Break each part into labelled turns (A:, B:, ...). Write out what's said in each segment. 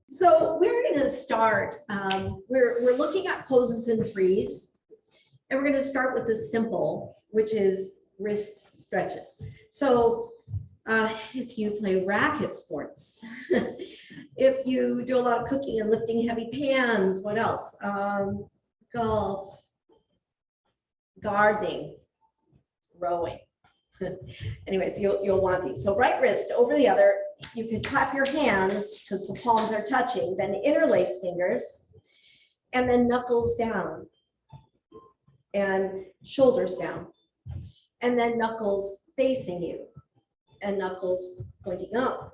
A: So we're going to start, we're looking at poses in threes, and we're going to start with the simple, which is wrist stretches. So if you play racket sports, if you do a lot of cooking and lifting heavy pans, what else? Golf, gardening, rowing. Anyways, you'll want these. So right wrist over the other. You can clap your hands because the palms are touching, then interlace fingers, and then knuckles down and shoulders down, and then knuckles facing you and knuckles pointing up,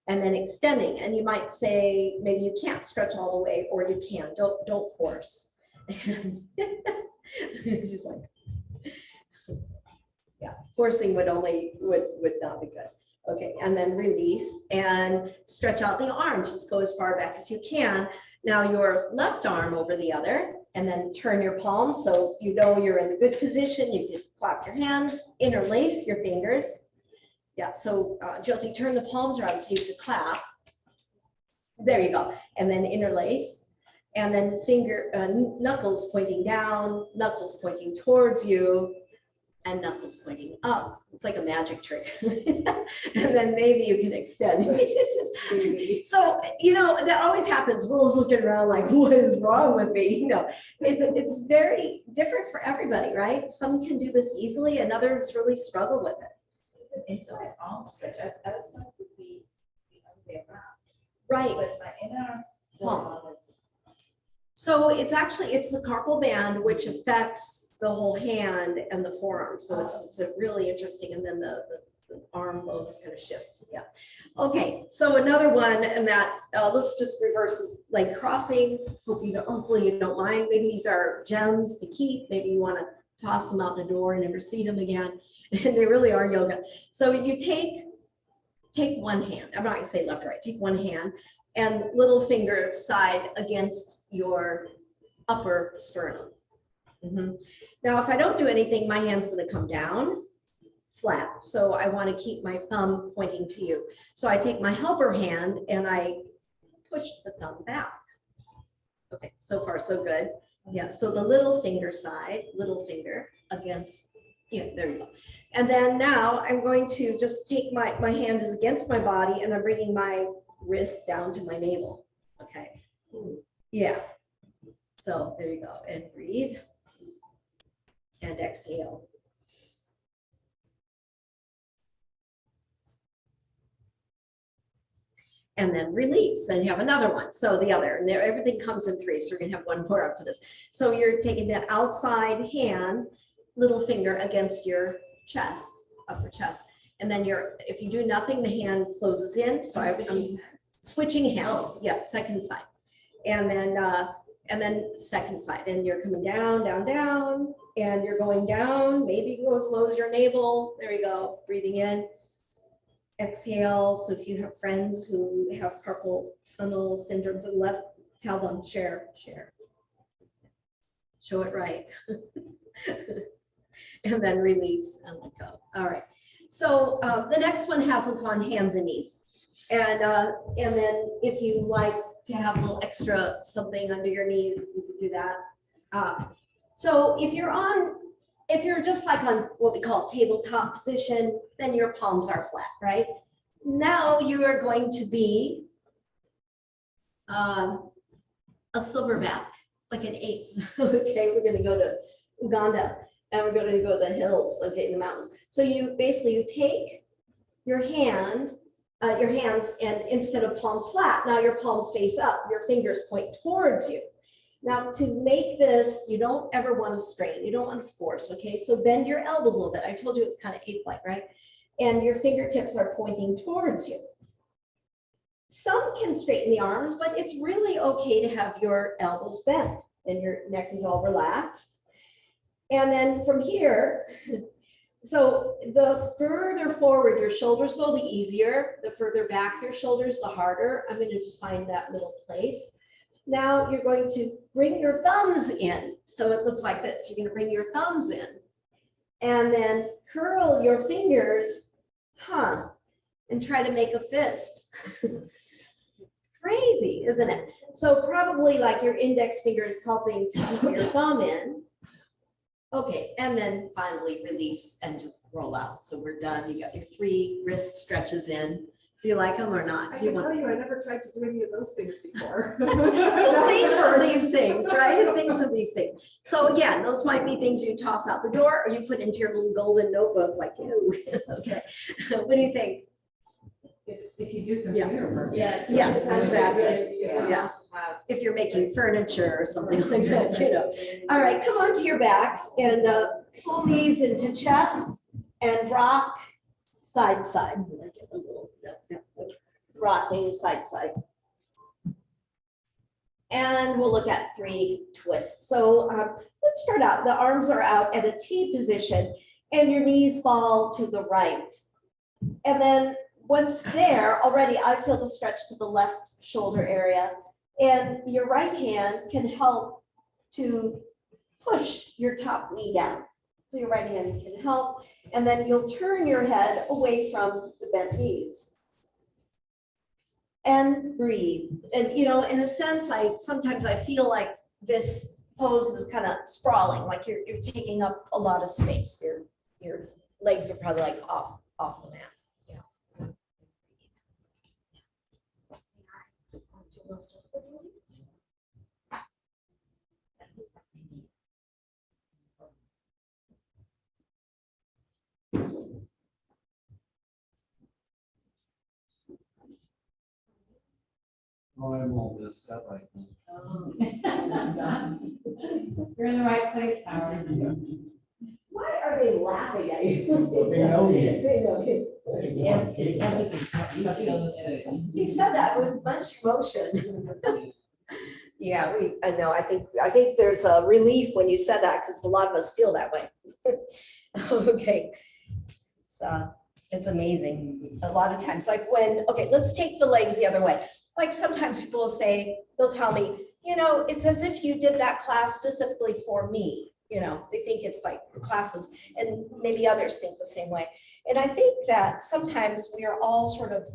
A: and then extending. And you might say maybe you can't stretch all the way, or you can. Don't force. Just like, yeah, forcing would not be good. Okay, and then release and stretch out the arms. Just go as far back as you can. Now your left arm over the other, and then turn your palms so you know you're in a good position. You can clap your hands, interlace your fingers. Yeah, so Jyoti, turn the palms around so you can clap. There you go. And then interlace, and then knuckles pointing down, knuckles pointing towards you, and knuckles pointing up. It's like a magic trick. And then maybe you can extend. So, you know, that always happens. Will's looking around like, what is wrong with me? You know, it's very different for everybody, right? Some can do this easily and others really struggle with it.
B: It's like arm stretch. I was going to be the other way around.
A: Right.
B: But my inner forearm is.
A: So it's the carpal band, which affects the whole hand and the forearm. So it's a really interesting, and then the arm bones kind of shift. Yeah. Okay, so another one, and that let's just reverse leg crossing. Hopefully you don't mind. Maybe these are gems to keep. Maybe you want to toss them out the door and never see them again. And they really are yoga. So you take one hand. I'm not going to say left or right. Take one hand and little finger side against your upper sternum. Now, if I don't do anything, my hand's going to come down flat. So I want to keep my thumb pointing to you. So I take my helper hand and I push the thumb back. Okay, so far so good. Yeah, so the little finger side, little finger against, yeah, there you go. And then now I'm going to just take my hand is against my body, and I'm bringing my wrist down to my navel. Okay, yeah. So there you go, and breathe. And exhale. And then release, and you have another one. So the other, and there, everything comes in three. So you're gonna have one more up to this. So you're taking that outside hand, little finger against your chest, upper chest. And then if you do nothing, the hand closes in. So I'm switching hands. Oh. Yeah, second side. And then second side, and you're coming down, down, down, and you're going down, maybe go as low as your navel. There you go, breathing in, exhale. So if you have friends who have carpal tunnel syndrome to the left, tell them, share, show it right. And then release and let go. All right, so the next one has us on hands and knees. And then if you like to have a little extra something under your knees, you can do that. So if you're just like on what we call tabletop position, then your palms are flat, right? Now you are going to be a silverback, like an ape. Okay, we're going to go to Uganda, and we're going to go to the hills, okay, in the mountains. So you take your hands, and instead of palms flat, now your palms face up, your fingers point towards you. Now to make this, you don't ever want to strain, you don't want to force, okay? So bend your elbows a little bit. I told you it's kind of ape-like, right? And your fingertips are pointing towards you. Some can straighten the arms, but it's really okay to have your elbows bent and your neck is all relaxed. And then from here, so the further forward your shoulders go, the easier. The further back your shoulders, the harder. I'm going to just find that middle place. Now you're going to bring your thumbs in. So it looks like this. You're going to bring your thumbs in and then curl your fingers, and try to make a fist. Crazy, isn't it? So probably like your index finger is helping to keep your thumb in. Okay, and then finally release and just roll out. So we're done. You got your 3 wrist stretches in. Do you like them or not?
C: I can tell you, I never tried to do any of those things before.
A: Who thinks of these things, right? Who thinks of these things? So again, those might be things you toss out the door or you put into your little golden notebook like you. Okay, what do you think?
C: It's if you do computer work.
B: Yes.
A: Yes, exactly.
B: Yeah.
A: Yeah. If you're making furniture or something like that, you know. All right, come on to your backs and pull these into chest and rock side, side. Rocking side, side. And we'll look at 3 twists. So let's start out. The arms are out at a T position and your knees fall to the right. And then once there, already I feel the stretch to the left shoulder area. And your right hand can help to push your top knee down. So your right hand can help. And then you'll turn your head away from the bent knees. And breathe. And you know, in a sense, sometimes I feel like this pose is kind of sprawling, like you're taking up a lot of space. Your legs are probably like off the mat. Yeah.
D: Oh, I'm all messed up, I think.
B: You're in the right place, Howard.
A: Why are they laughing at you?
D: They know me.
A: They know you.
B: It's empathy.
A: He said that with much emotion. Yeah, I know. I think there's a relief when you said that because a lot of us feel that way. Okay. It's amazing. A lot of times, like okay, let's take the legs the other way. Like sometimes people will say, they'll tell me, you know, it's as if you did that class specifically for me. You know, they think it's like classes, and maybe others think the same way. And I think that sometimes we are all sort of,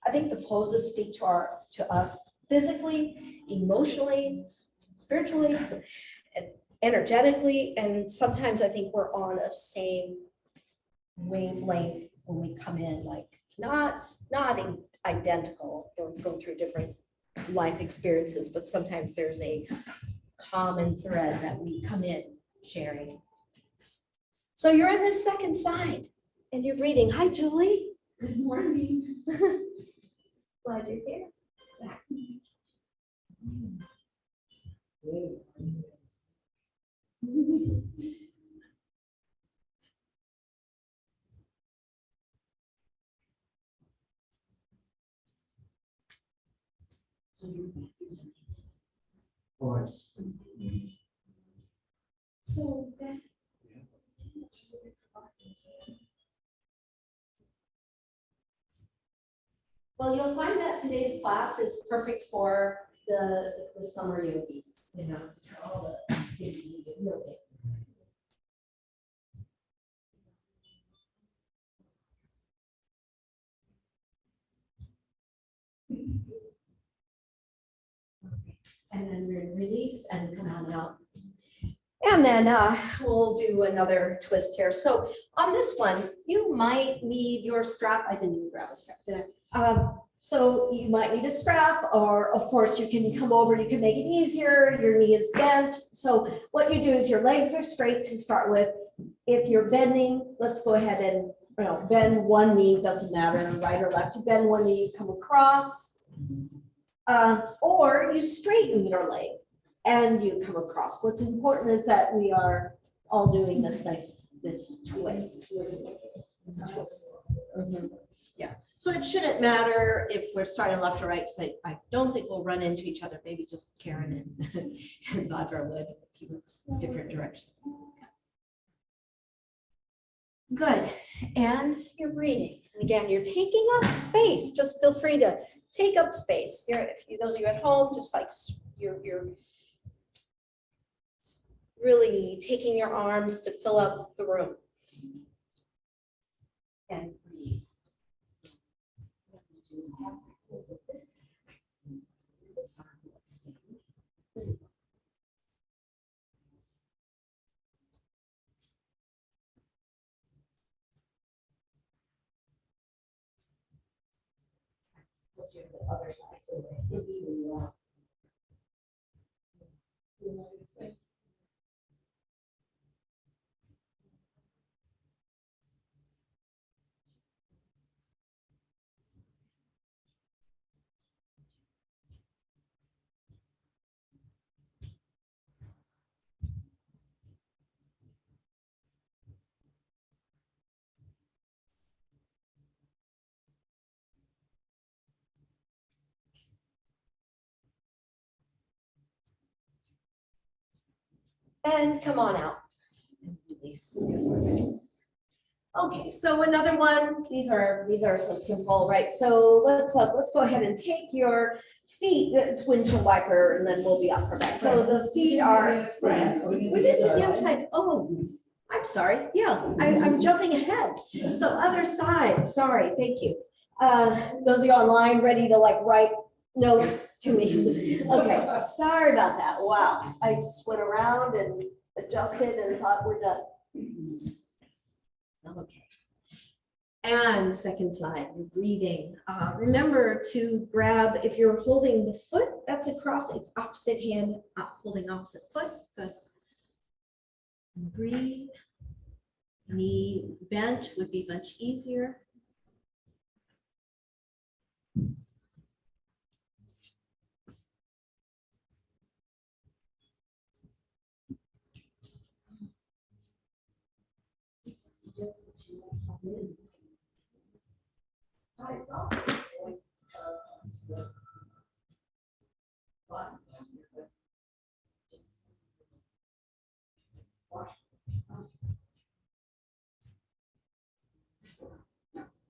A: I think the poses speak to us physically, emotionally, spiritually, and energetically. And sometimes I think we're on a same wavelength when we come in, like not identical. Everyone's going through different life experiences, but sometimes there's a common thread that we come in sharing. So you're on this second side and you're breathing. Hi, Julie.
C: Good morning.
A: Glad you're here.
D: Oh, I just.
A: So that. Well, you'll find that today's class is perfect for the summer yogis, you know, all the activities you do, yoga. And then release and come on out. And then we'll do another twist here. So on this one, you might need your strap. I didn't even grab a strap there. So you might need a strap, or of course you can come over, you can make it easier. Your knee is bent. So what you do is your legs are straight to start with. If you're bending, let's go ahead and bend one knee, doesn't matter, right or left. You bend one knee, come across. Or you straighten your leg and you come across. What's important is that we are all doing this twist. Mm-hmm. Yeah. So it shouldn't matter if we're starting left or right. So I don't think we'll run into each other. Maybe just Karen and Badra would if you went different directions. Good. And you're breathing. And again, you're taking up space. Just feel free to take up space. Those of you at home, just like you're really taking your arms to fill up the room. And breathe. let's do the other side, so it'd be even more. And come on out. Release. Okay, so another one, these are so simple, right? So let's go ahead and take your feet, it's windshield wiper, and then we'll be up from there. So the feet are, we didn't do the other side. Oh, I'm sorry. Yeah, I'm jumping ahead. So other side, sorry, thank you. Those of you online ready to like write notes to me. Okay, sorry about that. Wow, I just went around and adjusted and thought we're done. Okay. And second side, you're breathing. Remember to grab, if you're holding the foot, that's across, it's opposite hand, holding opposite foot. Good. Breathe. Knee bent would be much easier.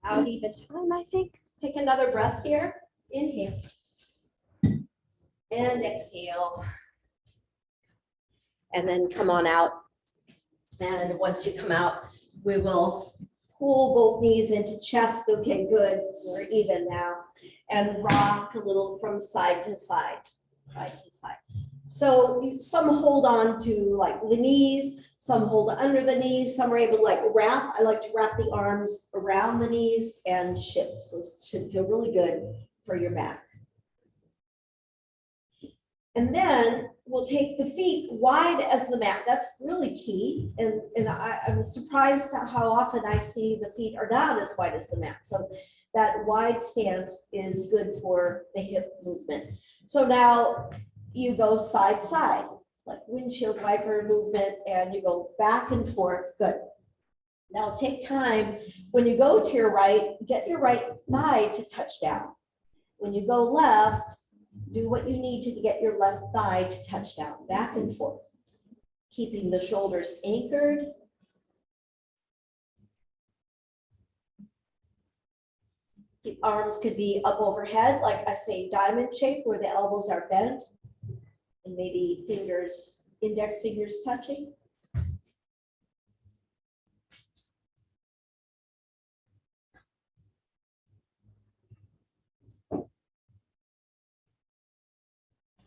A: Out even time, I think. Take another breath here. Inhale. And exhale. And then come on out. And once you come out, we will pull both knees into chest. Okay, good. We're even now. And rock a little from side to side, side to side. So some hold on to like the knees, some hold under the knees, some are able to like wrap. I like to wrap the arms around the knees and shift. So this should feel really good for your back. And then we'll take the feet wide as the mat. That's really key. And I'm surprised at how often I see the feet are not as wide as the mat. So that wide stance is good for the hip movement. So now you go side side, like windshield wiper movement, and you go back and forth. Good. Now take time. When you go to your right, get your right thigh to touch down. When you go left, do what you need to get your left thigh to touch down, back and forth, keeping the shoulders anchored. The arms could be up overhead, like I say, diamond shape, where the elbows are bent, and maybe fingers, index fingers touching.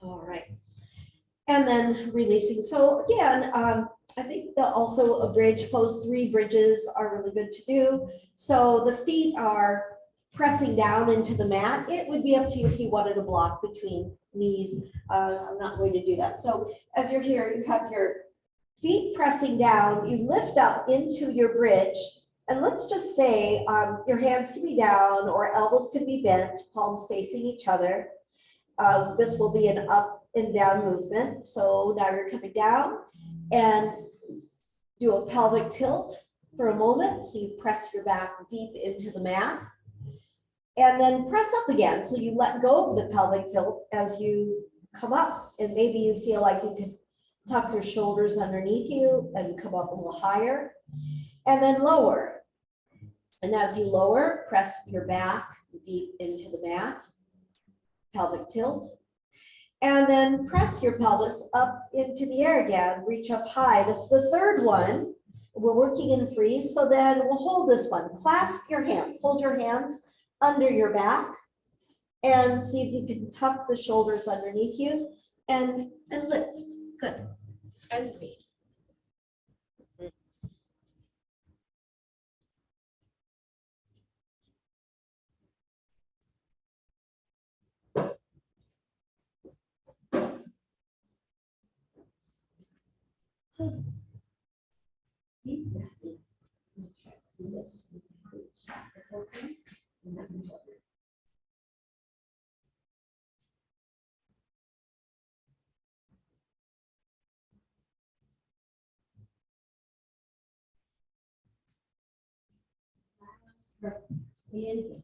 A: All right. And then releasing. So again, I think that also a bridge pose, 3 bridges are really good to do. So the feet are pressing down into the mat. It would be up to you if you wanted a block between knees. I'm not going to do that. So as you're here, you have your feet pressing down, you lift up into your bridge. And let's just say your hands can be down or elbows can be bent, palms facing each other. This will be an up and down movement. So now you're coming down and do a pelvic tilt for a moment. So you press your back deep into the mat and then press up again. So you let go of the pelvic tilt as you come up, and maybe you feel like you can tuck your shoulders underneath you and come up a little higher, and then lower. And as you lower, press your back deep into the mat, pelvic tilt, and then press your pelvis up into the air again, reach up high. This is the third one. We're working in freeze, so then we'll hold this one. Clasp your hands, hold your hands under your back, and see if you can tuck the shoulders underneath you and lift. Good. And breathe. Deep breath in. Okay, do this. The whole thing, and then we hold it. Last breath. Inhale.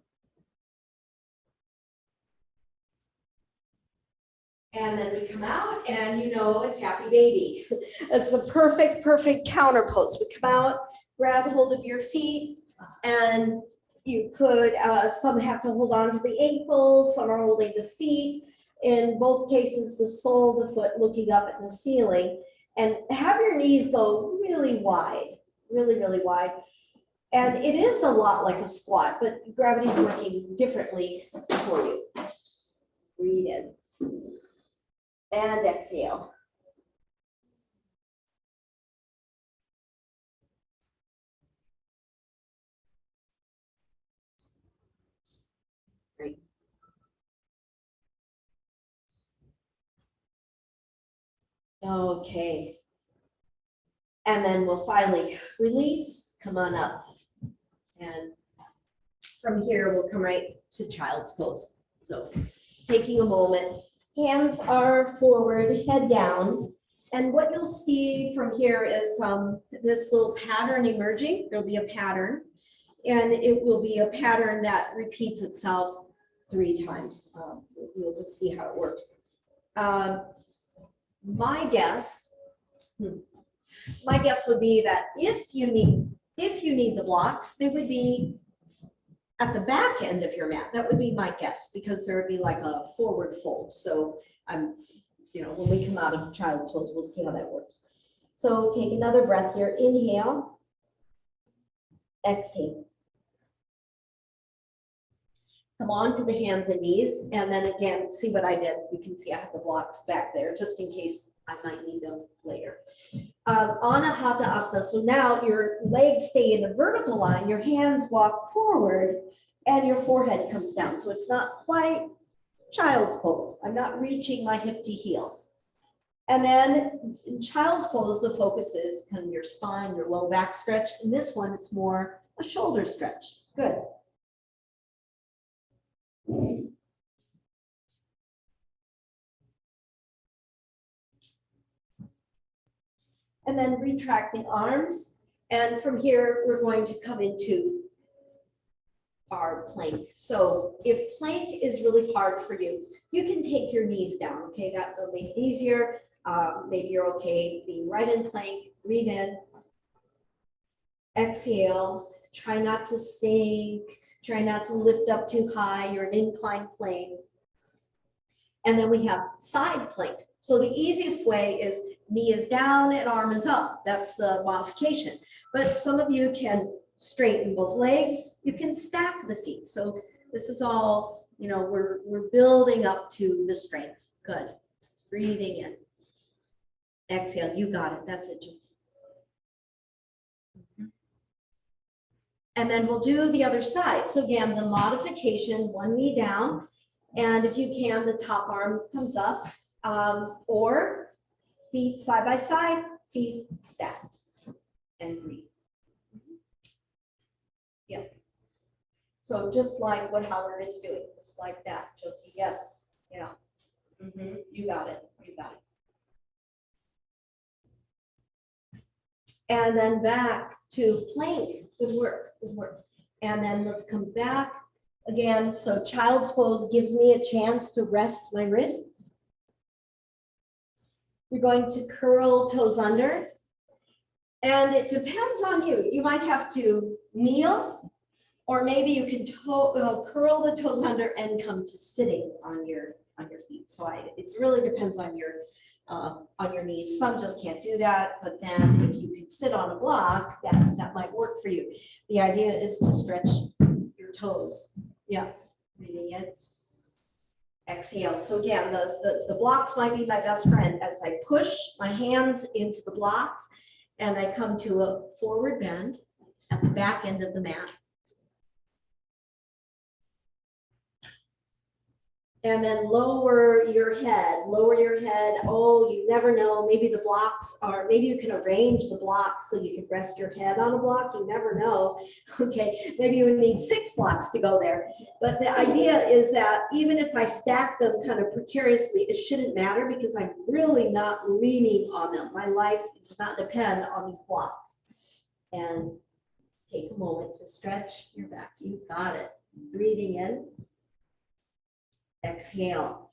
A: And then we come out and you know it's happy baby. It's the perfect counter pose. We come out, grab hold of your feet, and you could, some have to hold on to the ankles, some are holding the feet. In both cases, the sole of the foot looking up at the ceiling. And have your knees go really wide, really wide. And it is a lot like a squat, but gravity is working differently for you. Breathe in. And exhale. Great. Okay. And then we'll finally release, come on up. And from here, we'll come right to child's pose. So taking a moment, hands are forward, head down. And what you'll see from here is this little pattern emerging. There'll be a pattern, and it will be a pattern that repeats itself 3 times. You'll just see how it works. My guess would be that if you need the blocks, they would be at the back end of your mat. That would be my guess, because there would be like a forward fold. So when we come out of child's pose, we'll see how that works. So take another breath here. Inhale, exhale. Come on to the hands and knees, and then again, see what I did. You can see I have the blocks back there, just in case I might need them later. On a Hatha asana, so now your legs stay in a vertical line, your hands walk forward, and your forehead comes down. So it's not quite child's pose. I'm not reaching my hip to heel. And then in child's pose, the focus is kind of your spine, your low back stretch. In this one, it's more a shoulder stretch. Good. And then retract the arms. And from here, we're going to come into our plank. So if plank is really hard for you, you can take your knees down, okay? That will make it easier. Maybe you're okay being right in plank. Breathe in. Exhale. Try not to sink. Try not to lift up too high. You're an inclined plane. And then we have side plank. So the easiest way is knee is down and arm is up. That's the modification. But some of you can straighten both legs. You can stack the feet. So this is all, we're building up to the strength. Good. Breathing in. Exhale. You got it. That's it. And then we'll do the other side. So again, the modification, one knee down. And if you can, the top arm comes up. Or feet side by side, feet stacked, and breathe. Yeah. So just like what Howard is doing, just like that, Jyoti. Yes. Yeah. You got it. You got it. And then back to plank. Good work. Good work. And then let's come back again. So child's pose gives me a chance to rest my wrists. You're going to curl toes under, and it depends on you. You might have to kneel, or maybe you can curl the toes under and come to sitting on your feet. So it really depends on your knees. Some just can't do that, but then if you can sit on a block, that might work for you. The idea is to stretch your toes. Yeah, breathing in. Exhale. So again, the blocks might be my best friend as I push my hands into the blocks and I come to a forward bend at the back end of the mat. And then lower your head, lower your head. Oh, you never know. Maybe the blocks are, maybe you can arrange the blocks so you can rest your head on a block. You never know. Okay, maybe you would need 6 blocks to go there. But the idea is that even if I stack them kind of precariously, it shouldn't matter because I'm really not leaning on them. My life does not depend on these blocks. And take a moment to stretch your back. You got it. Breathing in. Exhale.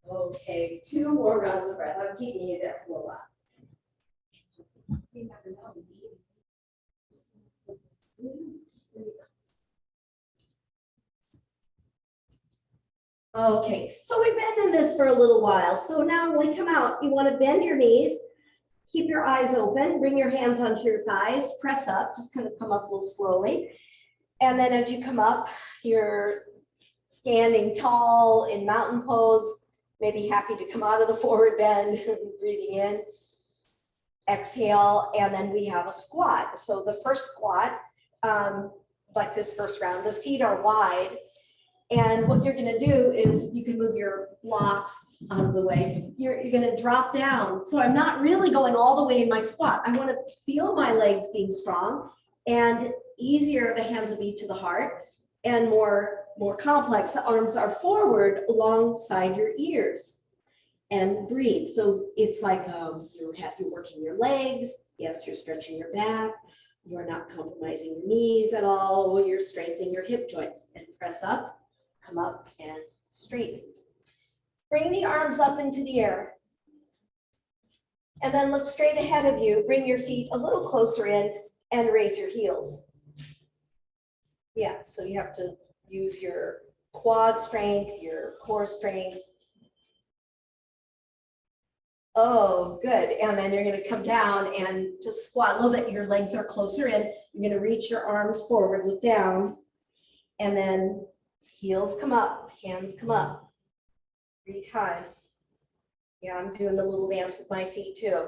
A: Okay, 2 more rounds of breath. I'm keeping you there for a while. You never know. Okay, so we've been in this for a little while. So now when we come out, you want to bend your knees, keep your eyes open, bring your hands onto your thighs, press up, just kind of come up a little slowly. And then as you come up, you're standing tall in mountain pose, maybe happy to come out of the forward bend, breathing in. Exhale, and then we have a squat. So the first squat, like this first round, the feet are wide. And what you're going to do is you can move your blocks out of the way. You're going to drop down. So I'm not really going all the way in my squat. I want to feel my legs being strong, and easier the hands will be to the heart, and more complex, the arms are forward alongside your ears. And breathe. So it's like you're working your legs. Yes, you're stretching your back. You're not compromising your knees at all. You're strengthening your hip joints. And press up, come up, and straighten. Bring the arms up into the air. And then look straight ahead of you. Bring your feet a little closer in and raise your heels. Yeah, so you have to use your quad strength, your core strength. Oh, good. And then you're going to come down and just squat a little bit. Your legs are closer in. You're going to reach your arms forward, look down, and then heels come up, hands come up. 3 times. Yeah, I'm doing the little dance with my feet too.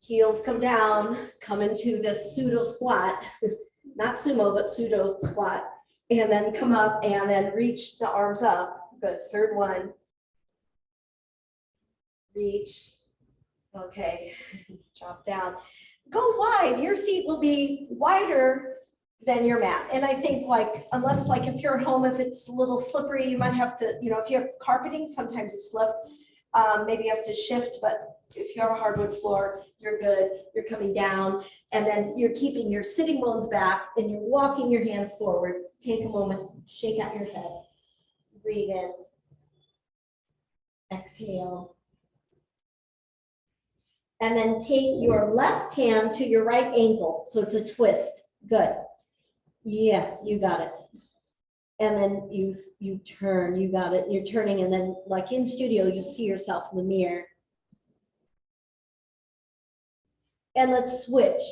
A: Heels come down, come into this pseudo squat, not sumo, but pseudo squat, and then come up and then reach the arms up. Good. 3rd one. Reach. Okay, drop down. Go wide. Your feet will be wider than your mat. And I think unless if you're at home, if it's a little slippery, you might have to, if you have carpeting, sometimes you slip. Maybe you have to shift, but if you have a hardwood floor, you're good. You're coming down, and then you're keeping your sitting bones back, and you're walking your hands forward. Take a moment, shake out your head, breathe in, exhale. And then take your left hand to your right ankle. So it's a twist. Good. Yeah, you got it. And then you turn, you got it. You're turning, and then like in studio, you see yourself in the mirror. And let's switch.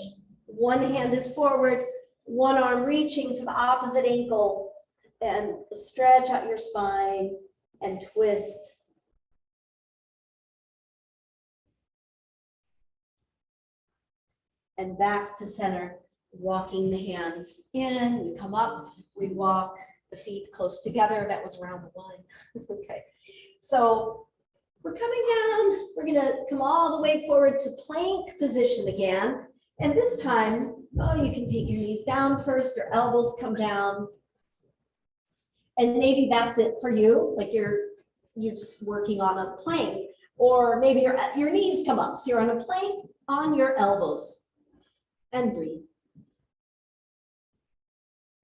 A: One hand is forward, one arm reaching for the opposite ankle, and stretch out your spine and twist. And back to center, walking the hands in. We come up, we walk the feet close together. That was round 1. Okay, so we're coming down. We're gonna come all the way forward to plank position again. And this time, you can take your knees down first, your elbows come down. And maybe that's it for you, like you're just working on a plank. Or maybe your knees come up, so you're on a plank on your elbows. And breathe.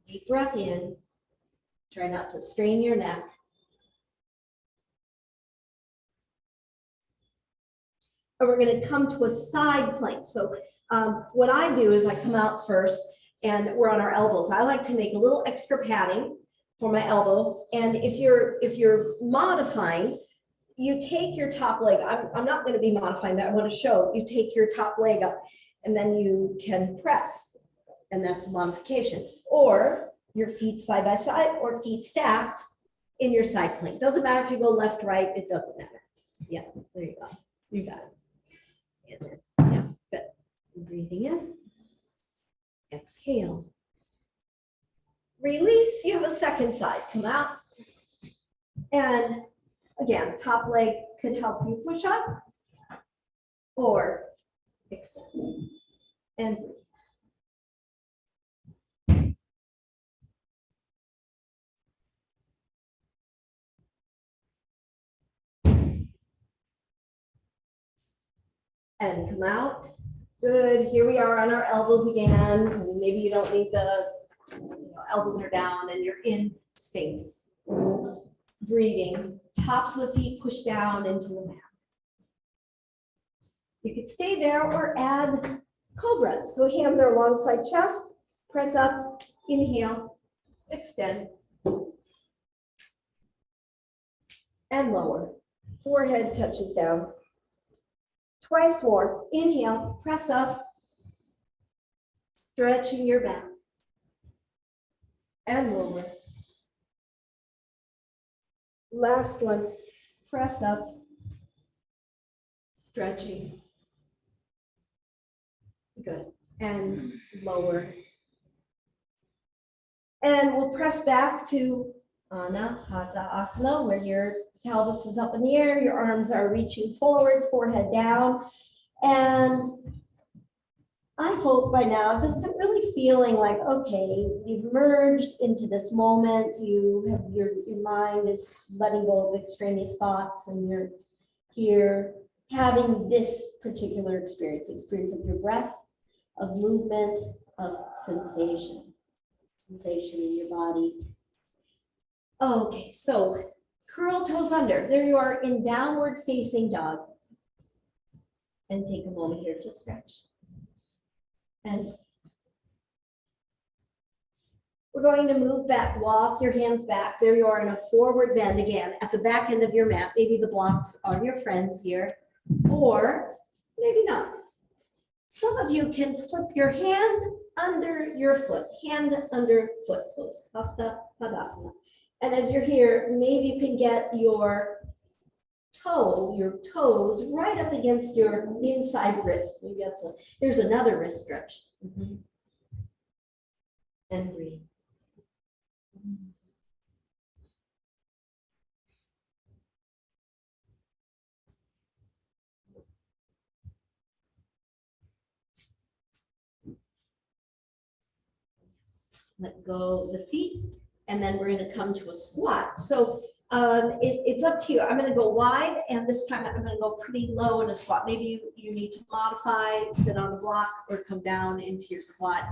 A: Deep breath in. Try not to strain your neck. And we're going to come to a side plank. So what I do is I come out first, and we're on our elbows. I like to make a little extra padding for my elbow. And if you're modifying, you take your top leg. I'm not going to be modifying that. I want to show you take your top leg up. And then you can press And that's a modification. Or your feet side by side or feet stacked in your side plank. Doesn't matter if you go left, right, it doesn't matter. Yeah, there you go. You got it. And then, yeah, good. Breathing in. Exhale. Release. You have a second side. Come out. And again, top leg could help you push up or extend. And breathe. And come out. Good. Here we are on our elbows again. Maybe you don't need the elbows are down and you're in space. Breathing. Tops of the feet push down into the mat. You could stay there or add cobras. So hands are alongside chest. Press up. Inhale. Extend. And lower. Forehead touches down. Twice more. Inhale, press up, stretching your back. And lower. Last one. Press up, stretching. Good. And lower. And we'll press back to Hatha Asana, where your pelvis is up in the air, your arms are reaching forward, forehead down. And I hope by now, just really feeling like, okay, you've merged into this moment. You have your mind is letting go of extraneous thoughts, and you're here having this particular experience of your breath, of movement, of sensation in your body. Okay, so curl toes under. There you are in downward facing dog. And take a moment here to stretch. And we're going to move back, walk your hands back. There you are in a forward bend again at the back end of your mat. Maybe the blocks are your friends here, or maybe not. Some of you can slip your hand under your foot, hand under foot pose, Hasta Padasana. And as you're here, maybe you can get your toes right up against your inside wrist. Maybe that's here's another wrist stretch. And breathe. Let go of the feet, and then we're going to come to a squat. So it's up to you. I'm going to go wide, and this time I'm going to go pretty low in a squat. Maybe you need to modify, sit on a block, or come down into your squat.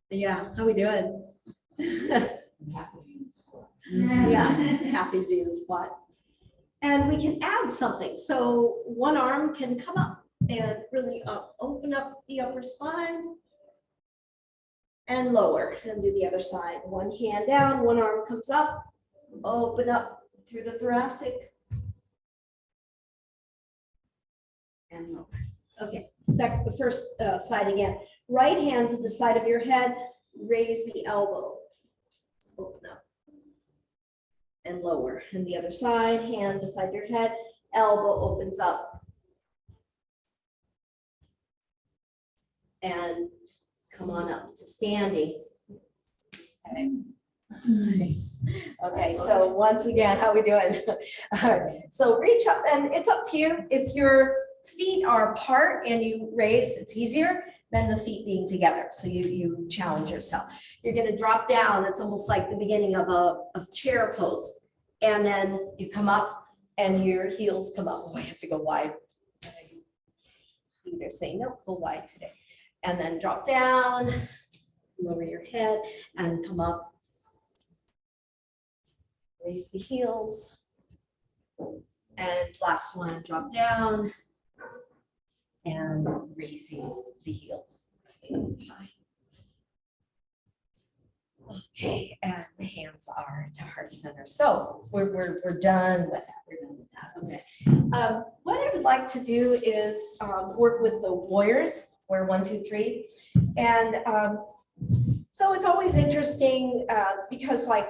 A: Yeah, how we doing? Yeah, happy to be in the squat. And we can add something. So one arm can come up and really open up the upper spine. And lower, and do the other side. One hand down, one arm comes up, open up through the thoracic, and lower. Okay, the first side again. Right hand to the side of your head, raise the elbow, open up, and lower. And the other side, hand beside your head, elbow opens up, and come on up to standing. Okay. Nice. Okay, so once again, how we doing? All right. So reach up, and it's up to you. If your feet are apart and you raise, it's easier than the feet being together. So you challenge yourself. You're going to drop down. It's almost like the beginning of a chair pose. And then you come up and your heels come up. Oh, I have to go wide. They're saying, no, go wide today. And then drop down, lower your head, and come up. Raise the heels. And last one, drop down, and raising the heels. Okay, and the hands are to heart center. So we're done with that. We're done with that. Okay. What I would like to do is work with the warriors Warrior 1, 2, 3. And so it's always interesting because like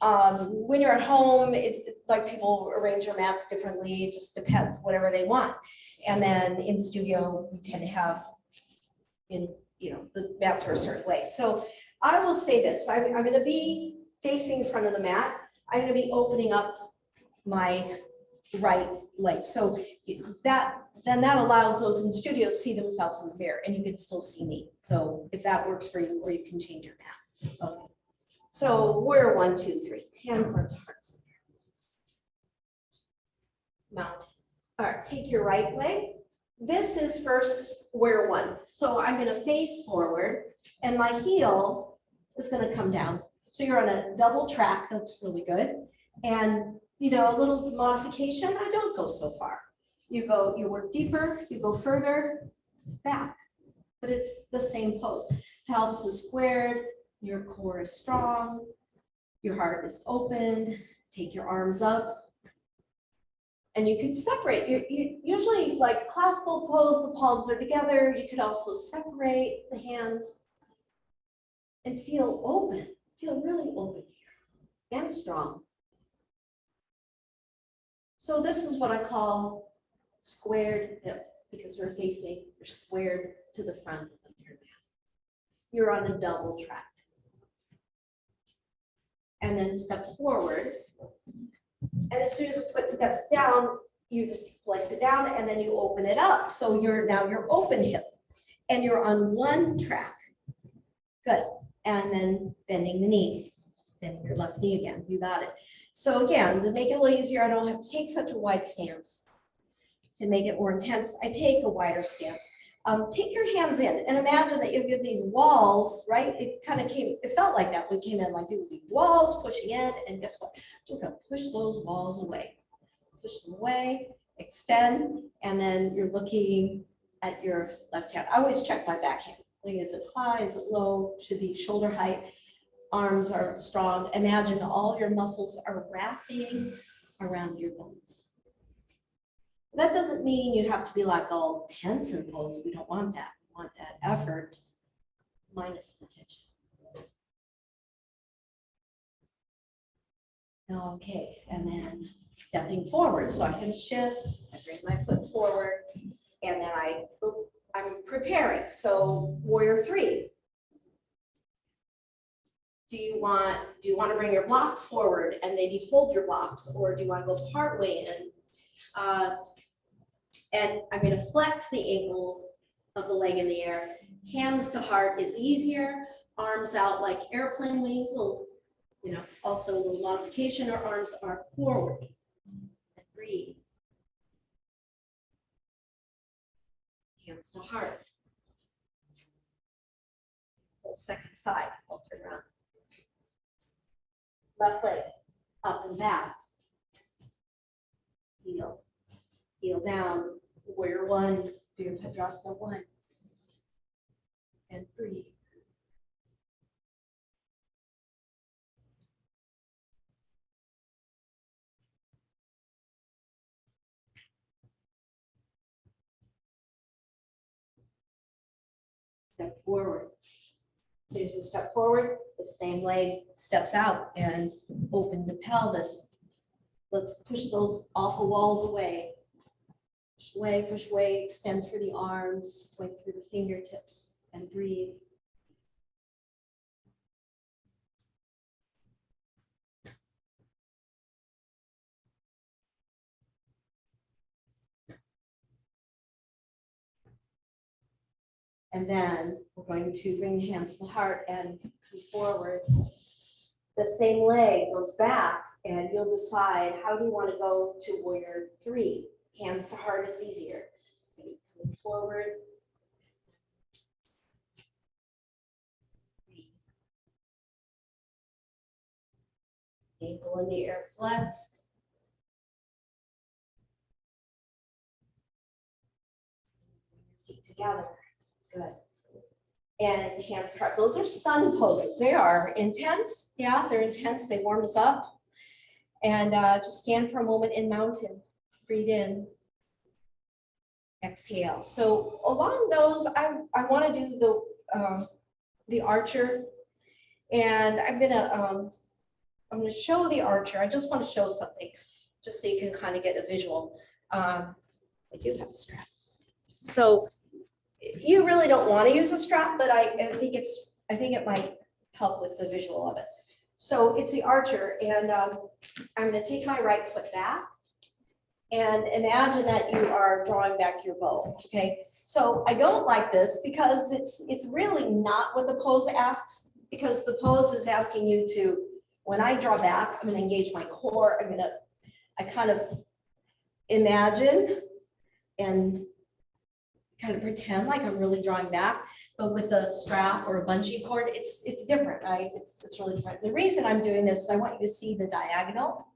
A: when you're at home, it's like people arrange their mats differently. It just depends, whatever they want. And then in studio, we tend to have the mats are a certain way. So I will say this, I'm going to be facing in front of the mat. I'm going to be opening up my right leg. So that allows those in studio to see themselves in the mirror, and you can still see me. So if that works for you, or you can change your mat. Okay. So warrior 1, 2, 3. Hands on hearts. Mount. All right, take your right leg. This is first warrior 1. So I'm going to face forward, and my heel is going to come down. So you're on a double track. That's really good. And a little modification. I don't go so far. You work deeper. You go further back, but it's the same pose. Pelvis is squared. Your core is strong. Your heart is opened. Take your arms up. And you can separate. You usually, like classical pose, the palms are together. You could also separate the hands and feel open. Feel really open here and strong. So this is what I call squared hip, because you're squared to the front of your mat. You're on a double track. And then step forward. And as soon as the foot steps down, you just place it down and then you open it up. So now you're open hip and you're on one track. Good. And then bending the knee, bending your left knee again. You got it. So again, to make it a little easier, I don't have to take such a wide stance. To make it more intense, I take a wider stance. Take your hands in and imagine that you have these walls, right? It felt like that when it came in, like these walls pushing in, and guess what? Just gonna push those walls away. Push them away, extend, and then you're looking at your left hand. I always check my back hand. Like, is it high? Is it low? Should be shoulder height. Arms are strong. Imagine all your muscles are wrapping around your bones. That doesn't mean you have to be like all tense and pose. We don't want that. We want that effort minus the tension. Okay, and then stepping forward. So I can shift, I bring my foot forward, and then I'm preparing. So warrior 3. Do you want to bring your blocks forward and maybe hold your blocks, or do you want to go partway in? And I'm going to flex the ankle of the leg in the air. Hands to heart is easier. Arms out like airplane wings. Also a little modification. Our arms are forward. And breathe. Hands to heart. Second side. I'll turn around. Left leg up and back. Heel down. Warrior 1, Virya Padrasana 1, and breathe. Step forward. As soon as you step forward, the same leg steps out and open the pelvis. Let's push those awful walls away. Push away, extend through the arms, point through the fingertips, and breathe. And then we're going to bring the hands to the heart and come forward. The same leg goes back, and you'll decide how do you want to go to warrior 3. Hands to heart is easier. Come forward. Ankle in the air flexed. Feet together. Good. And hands to heart. Those are sun poses. They are intense. Yeah, they're intense. They warm us up. And just stand for a moment in mountain. Breathe in. exhale. So along those, I want to do the archer, and I'm gonna show the archer. I just want to show something, just so you can kind of get a visual. I do have a strap. So you really don't want to use a strap, but I think it might help with the visual of it. So it's the archer, and I'm going to take my right foot back and imagine that you are drawing back your bow. Okay, so I don't like this because it's really not what the pose asks, because the pose is asking you to, when I draw back, I'm going to engage my core. I kind of imagine and kind of pretend like I'm really drawing back, but with a strap or a bungee cord, it's different, right? It's really different. The reason I'm doing this is I want you to see the diagonal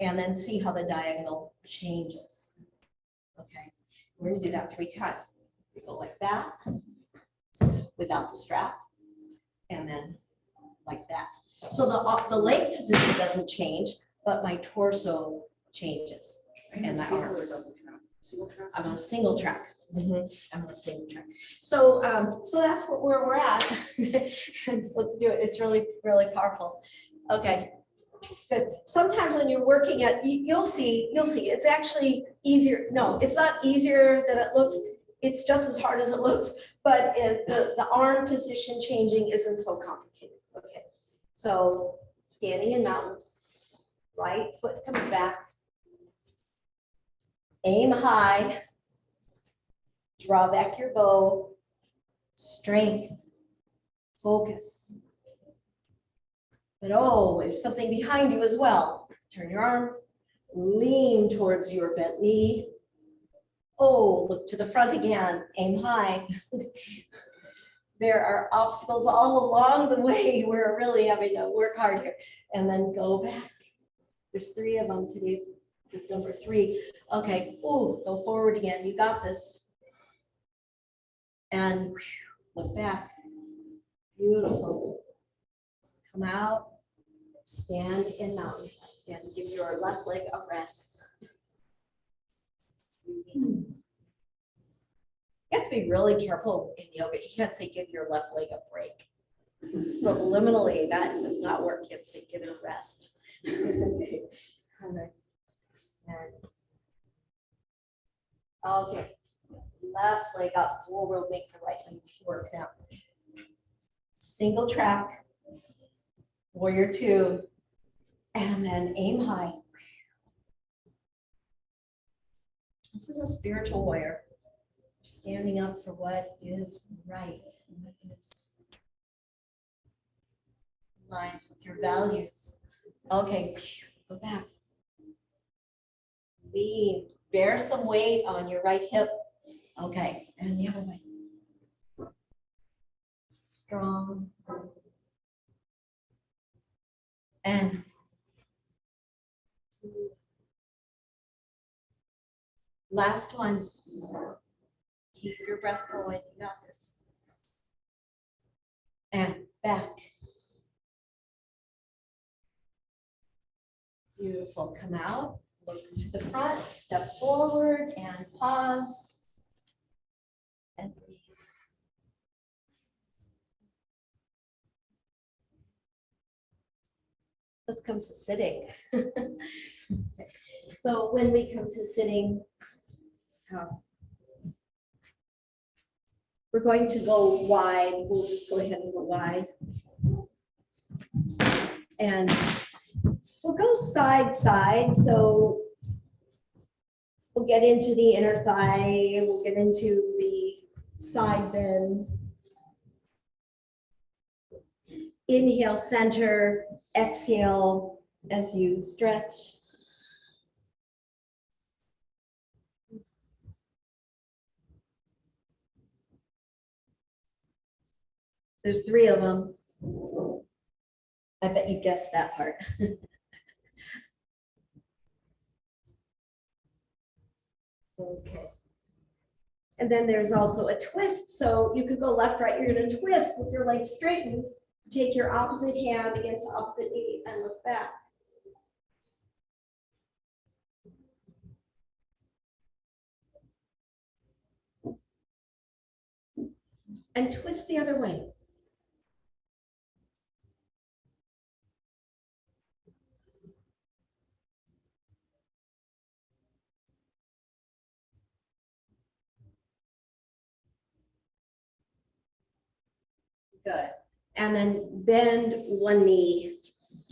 A: and then see how the diagonal changes. Okay, we're gonna do that 3 times. We go like that without the strap, and then like that. So the leg position doesn't change, but my torso changes and my arms. I'm on a single track. I'm on a single track. So that's where we're at. Let's do it. It's really, really powerful. Okay. Good. Sometimes when you're working at, you'll see, it's actually easier. No, it's not easier than it looks. It's just as hard as it looks, but the arm position changing isn't so complicated. Okay. So standing in mountain, right foot comes back, aim high, draw back your bow, strength, focus. But oh, there's something behind you as well. Turn your arms, lean towards your bent knee. Oh, look to the front again, aim high. There are obstacles all along the way. We're really having to work hard here. And then go back. There's 3 of them. Today's number 3. Okay, oh, go forward again. You got this. And look back. Beautiful. Come out, stand in mountain, and give your left leg a rest. You have to be really careful in yoga. You can't say give your left leg a break. Subliminally, that does not work. You have to say give it a rest. Okay, left leg up. We'll make the right leg work now. Single track, warrior 2, and then aim high. This is a spiritual warrior, standing up for what is right, what is aligns with your values. Okay, go back. Lean, bear some weight on your right hip. Okay, and the other way. Strong. And 2. Last one. Keep your breath going. You got this. And back. Beautiful. Come out. Look to the front. Step forward and pause. And breathe. Let's come to sitting. So when we come to sitting, we're going to go wide. We'll just go ahead and go wide. And we'll go side, side. So we'll get into the inner thigh. We'll get into the side bend. Inhale, center. Exhale as you stretch. There's 3 of them. I bet you guessed that part. Okay. And then there's also a twist. So you could go left, right. You're going to twist with your legs straightened. Take your opposite hand against the opposite knee and look back. And twist the other way. Good. And then bend one knee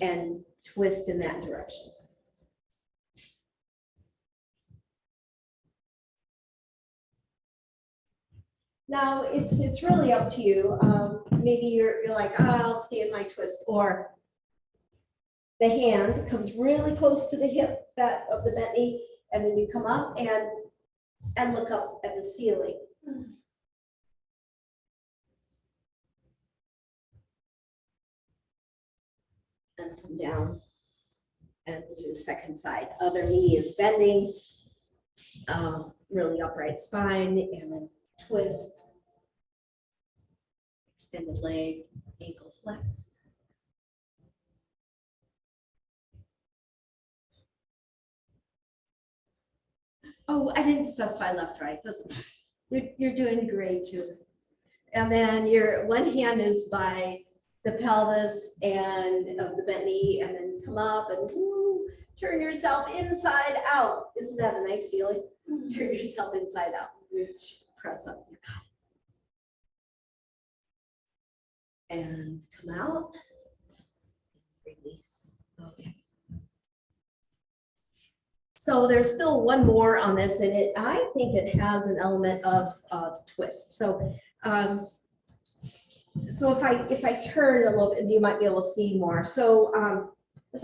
A: and twist in that direction. Now, it's really up to you. Maybe you're like, oh, I'll stay in my twist, or the hand comes really close to the hip of the bent knee, and then you come up and look up at the ceiling. And come down and do the second side. Other knee is bending, really upright spine, and then twist, extended leg, ankle flexed. Oh, I didn't specify left, right, doesn't, you're doing great, Julie. And then your one hand is by the pelvis and of the bent knee, and then come up and woo, turn yourself inside out. Isn't that a nice feeling? Turn yourself inside out, reach, press up. And come out, release. Okay. So there's still one more on this, and I think it has an element of twist. So if I turn a little bit, you might be able to see more. So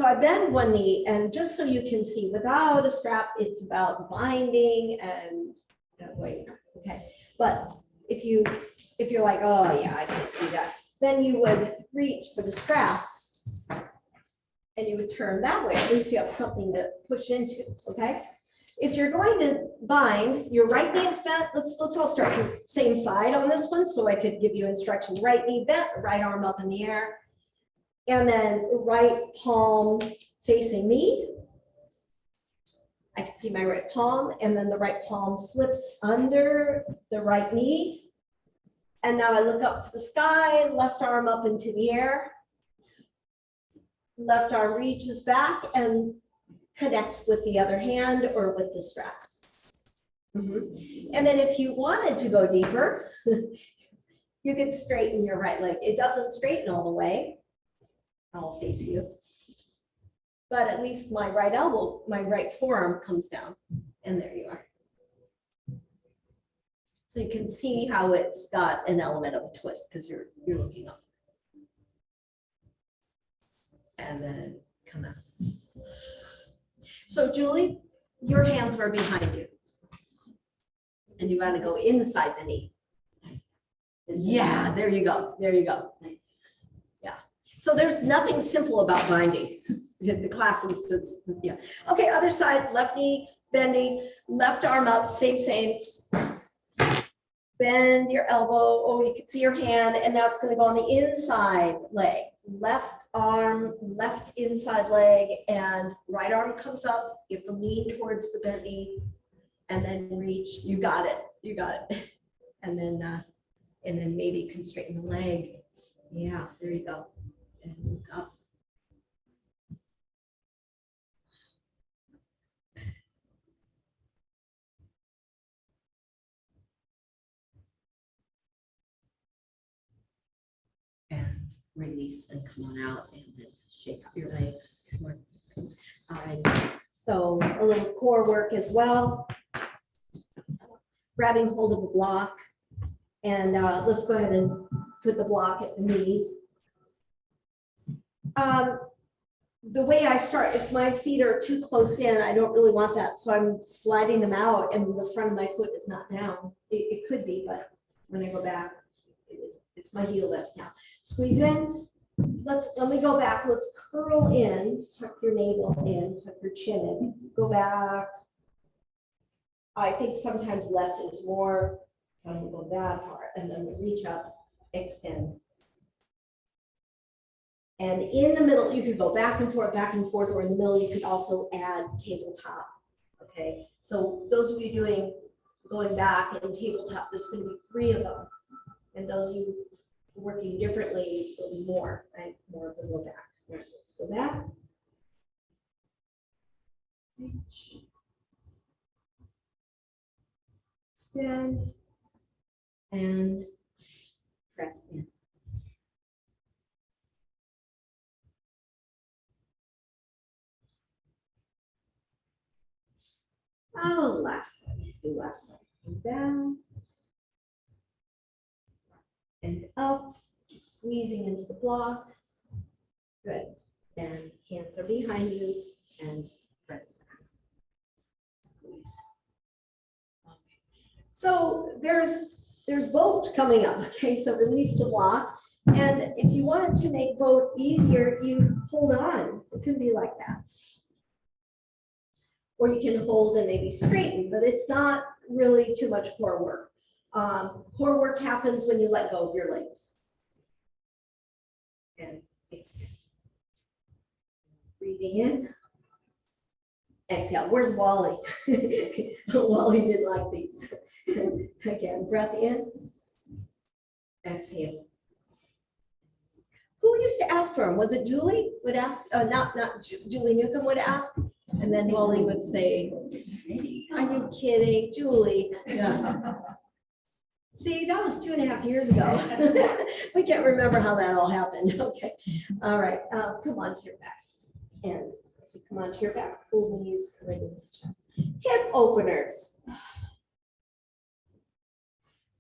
A: I bend one knee, and just so you can see, without a strap, it's about binding and wait, okay. But if you're like, oh yeah, I can't do that, then you would reach for the straps, and you would turn that way. At least you have something to push into, okay? If you're going to bind, your right knee is bent. Let's all start the same side on this one so I could give you instruction. Right knee bent, right arm up in the air. And then right palm facing me. I can see my right palm, and then the right palm slips under the right knee. And now I look up to the sky, left arm up into the air. Left arm reaches back and connects with the other hand or with the strap. And then if you wanted to go deeper, you could straighten your right leg. It doesn't straighten all the way. I'll face you. But at least my right elbow, my right forearm comes down, and there you are. So you can see how it's got an element of a twist because you're looking up. And then come out. So Julie, your hands were behind you. And you got to go inside the knee. Yeah, there you go. There you go. Yeah. So there's nothing simple about binding. The classes, yeah. Okay, other side, left knee, bending, left arm up, same. Bend your elbow. Oh, you can see your hand, and now it's going to go on the inside leg. Left arm, left inside leg, and right arm comes up. You have to lean towards the bent knee, and then reach. You got it. You got it. And then maybe you can straighten the leg. Yeah, there you go. And look up. And release and come on out, and then shake out your legs. All right, so a little core work as well. Grabbing hold of a block, and let's go ahead and put the block at the knees. The way I start, if my feet are too close in, I don't really want that, so I'm sliding them out, and the front of my foot is not down. It could be, but when I go back, it's my heel that's down. Squeeze in. Let me go back. Let's curl in, tuck your navel in, tuck your chin in, go back. I think sometimes less is more, so I'm gonna go that far, and then we reach up, extend. And in the middle, you could go back and forth, or in the middle, you could also add tabletop. Okay, so those of you going back in tabletop, there's gonna be 3 of them. And those of you working differently will be more, right? More of the low back. All right, let's go back. Reach. Extend. And press in. Oh, last one. Let's do last one. And down. And up. Keep squeezing into the block. Good. And hands are behind you and press back. Squeeze. Okay. So there's boat coming up. Okay, so release the block. And if you wanted to make boat easier, you hold on. It can be like that. Or you can hold and maybe straighten, but it's not really too much core work. Core work happens when you let go of your legs. And exhale. Breathing in. Exhale. Where's Wally? Wally didn't like these. Again, breath in. Exhale. Who used to ask for them? Was it Julie would ask? Not Julie Newcomb would ask. And then Wally would say, are you kidding, Julie? Yeah. See, that was 2.5 years ago. We can't remember how that all happened. Okay. All right. Come on to your backs. And as you come onto your back, pull knees right into chest. Hip openers.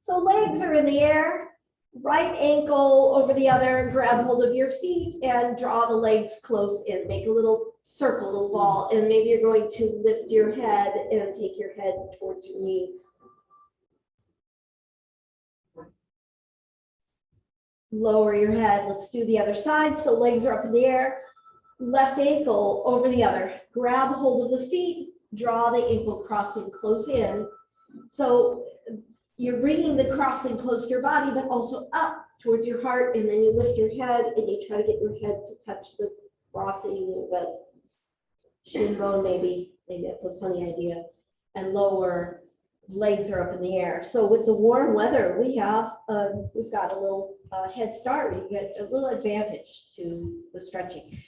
A: So legs are in the air. Right ankle over the other, grab hold of your feet and draw the legs close in. Make a little circle, little ball, and maybe you're going to lift your head and take your head towards your knees. Lower your head. Let's do the other side. So legs are up in the air. Left ankle over the other. Grab hold of the feet, draw the ankle crossing close in. So you're bringing the crossing close to your body, but also up towards your heart, and then you lift your head and you try to get your head to touch the crossing a little bit. Shin bone, maybe that's a funny idea. And lower, legs are up in the air. So with the warm weather, we've got a little head start. You get a little advantage to the stretching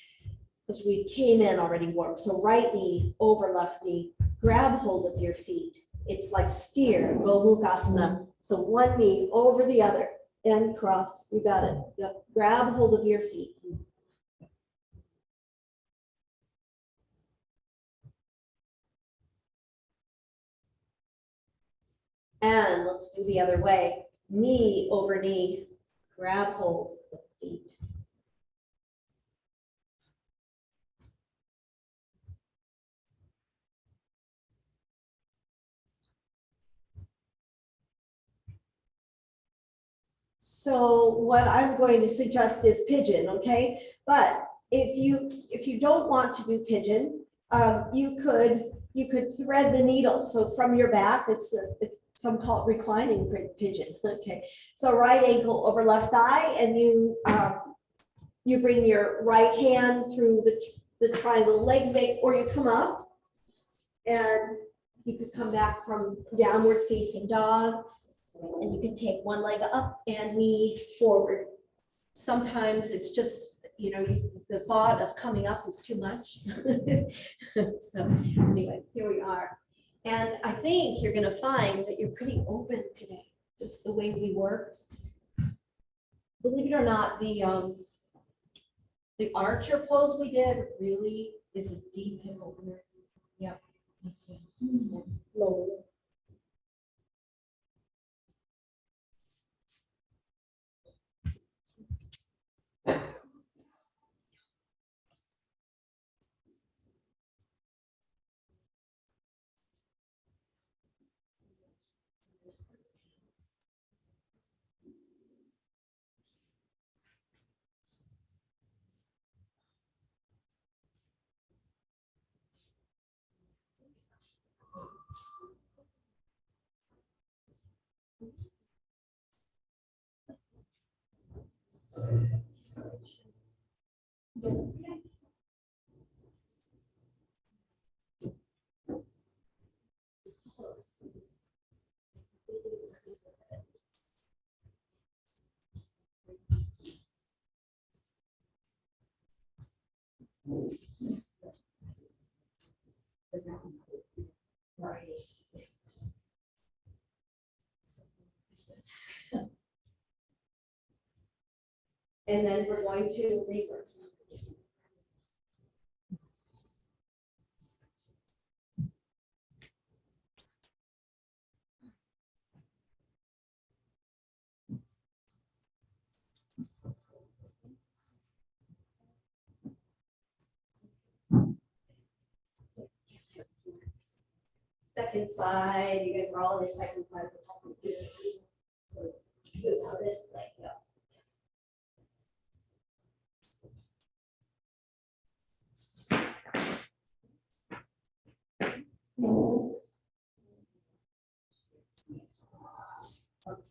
A: because we came in already warm. So right knee over left knee, grab hold of your feet. It's like steer, Gomukhasana. So one knee over the other and cross. You got it. Yep. Grab hold of your feet. And let's do the other way. Knee over knee. Grab hold of feet. So what I'm going to suggest is pigeon, okay? But if you don't want to do pigeon, you could thread the needle. So from your back, some call it reclining pigeon. Okay. So right ankle over left thigh, and you bring your right hand through the triangle legs make, or you come up, and you could come back from downward facing dog. And you can take one leg up and knee forward. Sometimes it's just, the thought of coming up is too much. So anyways, here we are. And I think you're going to find that you're pretty open today, just the way we worked. Believe it or not, the archer pose we did really is a deep hip opener. Yep. Lower. Right. And then we're going to reverse. Second side, you guys are all on your second side. So this is how this like go.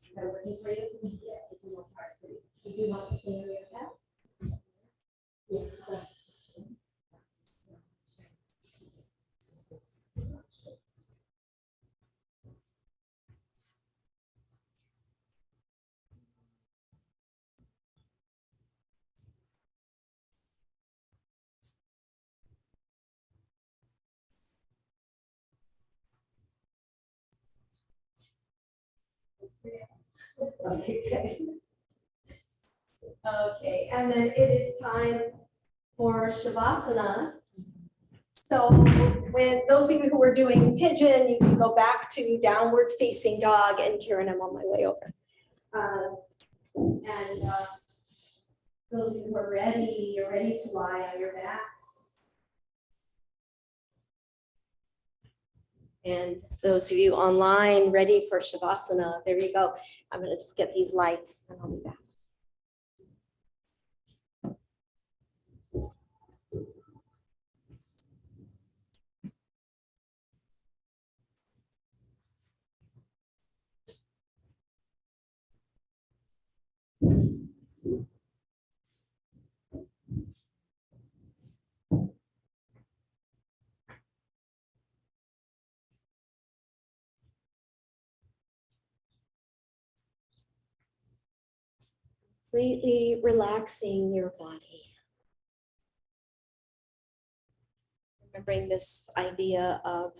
A: Is that working for you? Yeah, this is more hard for you. So do you want to clear your head? Yeah. Okay. Okay, and then it is time for Shavasana. So when those of you who are doing pigeon, you can go back to downward facing dog, and Karen, I'm on my way over. Those of you who are ready, you're ready to lie on your backs. And those of you online ready for Shavasana, there you go. I'm gonna just get these lights and I'll be back. Completely relaxing your body. Remembering this idea of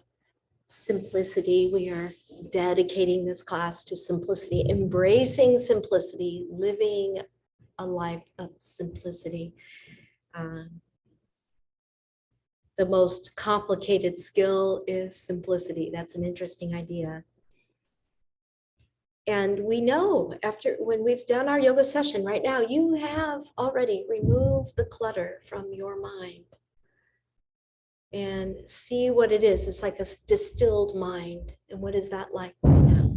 A: simplicity, we are dedicating this class to simplicity, embracing simplicity, living a life of simplicity. The most complicated skill is simplicity. That's an interesting idea. And we know after when we've done our yoga session right now, you have already removed the clutter from your mind. And see what it is. It's like a distilled mind. And what is that like right now?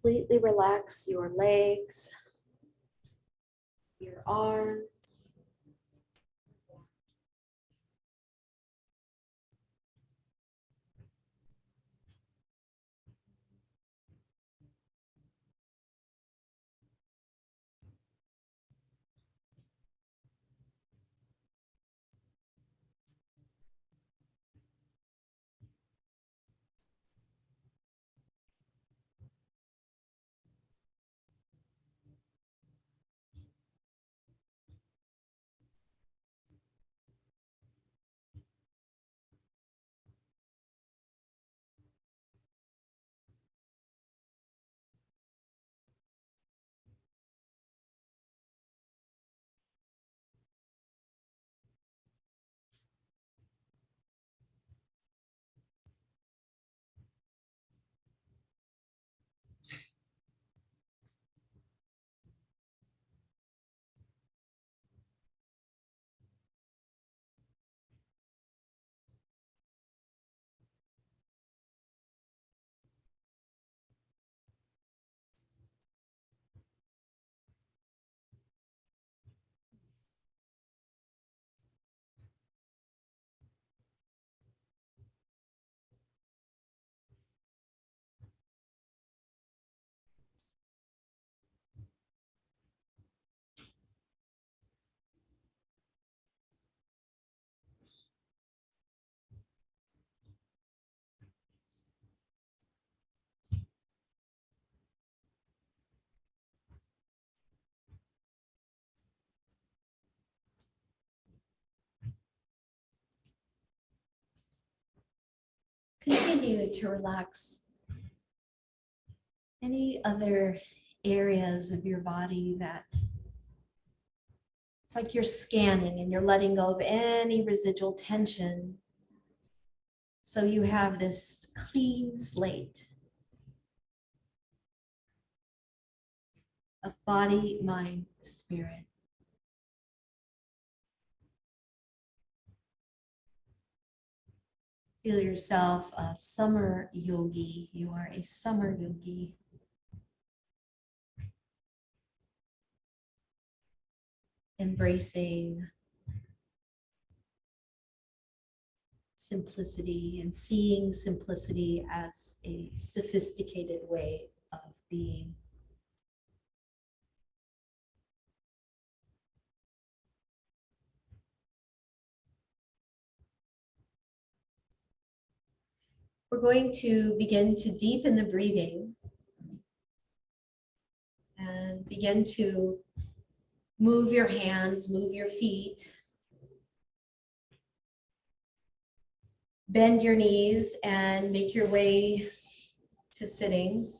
A: Completely relax your legs, your arms. you to relax any other areas of your body that it's like you're scanning and you're letting go of any residual tension. So you have this clean slate of body, mind, spirit. Feel yourself a summer yogi. You are a summer yogi. Embracing simplicity and seeing simplicity as a sophisticated way of being. We're going to begin to deepen the breathing and begin to move your hands, move your feet, bend your knees and make your way to sitting.